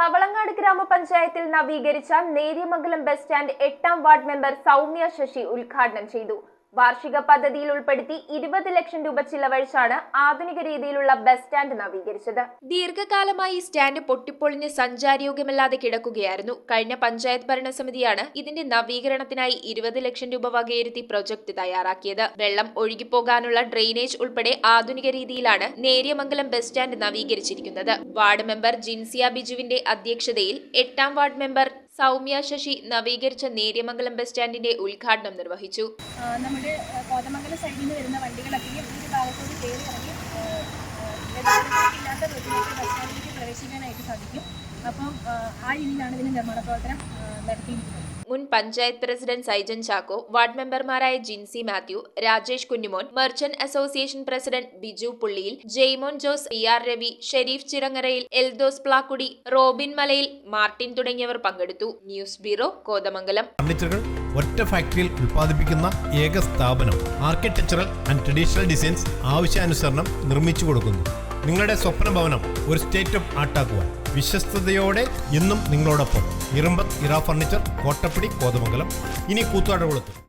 കവളങ്ങാട് ഗ്രാമപഞ്ചായത്തിൽ നവീകരിച്ച Neriamangalam bus stand 8ാം വാർഡ് മെമ്പർ സൗമ്യ ശശി ഉദ്ഘാടനം ചെയ്തു. വാർഷിക പദ്ധതിയിൽ ഉൾപ്പെടുത്തി 20 ലക്ഷം രൂപ ചിലവഴിച്ചാണ് ആധുനിക രീതിയിലുള്ള ബസ് സ്റ്റാൻഡ് നവീകരിച്ചത്. ദീർഘകാലമായി സ്റ്റാൻഡ് പൊട്ടിപ്പൊളിഞ്ഞ് സഞ്ചാരയോഗ്യമല്ലാതെ കിടക്കുകയായിരുന്നു. കഴിഞ്ഞ പഞ്ചായത്ത് ഭരണസമിതിയാണ് ഇതിന്റെ നവീകരണത്തിനായി 20 ലക്ഷം രൂപ വകയിരുത്തി പ്രൊജക്ട് തയ്യാറാക്കിയത്. വെള്ളം ഒഴുകിപ്പോകാനുള്ള ഡ്രെയിനേജ് ഉൾപ്പെടെ ആധുനിക രീതിയിലാണ് നേര്യമംഗലം ബസ് സ്റ്റാൻഡ് നവീകരിച്ചിരിക്കുന്നത്. വാർഡ് മെമ്പർ ജിൻസിയ ബിജുവിന്റെ അധ്യക്ഷതയിൽ 8ാം വാർഡ് മെമ്പർ സൗമ്യ ശശി നവീകരിച്ച നേര്യമംഗലം ബസ് സ്റ്റാൻഡിന്റെ ഉദ്ഘാടനം നിർവഹിച്ചു. നമ്മുടെ കോതമംഗലം സൈഡിൽ നിന്ന് വരുന്ന വണ്ടികളൊക്കെ ഈ ഭാഗത്തോട് കയറി ഇറങ്ങി ഇല്ലാത്ത റൂട്ടിലേക്ക് ബസ് സ്റ്റാൻഡിലേക്ക് പ്രവേശിക്കാനായിട്ട് സാധിക്കും. അപ്പം ആ രീതിയിലാണ് ഇതിന്റെ നിർമ്മാണ പ്രവർത്തനം നടത്തിയിരിക്കുന്നത്. മുൻ പഞ്ചായത്ത് പ്രസിഡന്റ് സൈജൻ ചാക്കോ, വാർഡ് മെമ്പർമാരായ Jincy Mathew, Rajesh Kunjumon, merchant association president Biju Pulliyil, Jaimon Jose, PR Ravi, Sherif Chirangarayil, Eldhose Plakkudi, Robin Malayil, Martin തുടങ്ങിയവർ പങ്കെടുത്തു. News bureau, Kothamangalam. ഫർണിച്ചറുകൾ ഒറ്റ ഫാക്ടറിയിൽ ഉൽപ്പാദിപ്പിക്കുന്ന ഏക സ്ഥാപനം. ആർക്കിടെക്ചറൽ ആൻഡ് ട്രഡീഷണൽ ഡിസൈൻസ് ആവശ്യാനുസരണം നിർമ്മിച്ചു കൊടുക്കുന്നു. നിങ്ങളുടെ സ്വപ്ന ഭവനം ഒരു സ്റ്റേറ്റ് ഓഫ് ആർട്ടാക്കുവാൻ വിശ്വസ്തയോടെ എന്നും നിങ്ങളോടൊപ്പം. ഇറമ്പത്ത് ഇറ ഫർണിച്ചർ, കോട്ടപ്പടി, കോതമംഗലം. ഇനി കൂത്താട്ടുകുളത്ത്.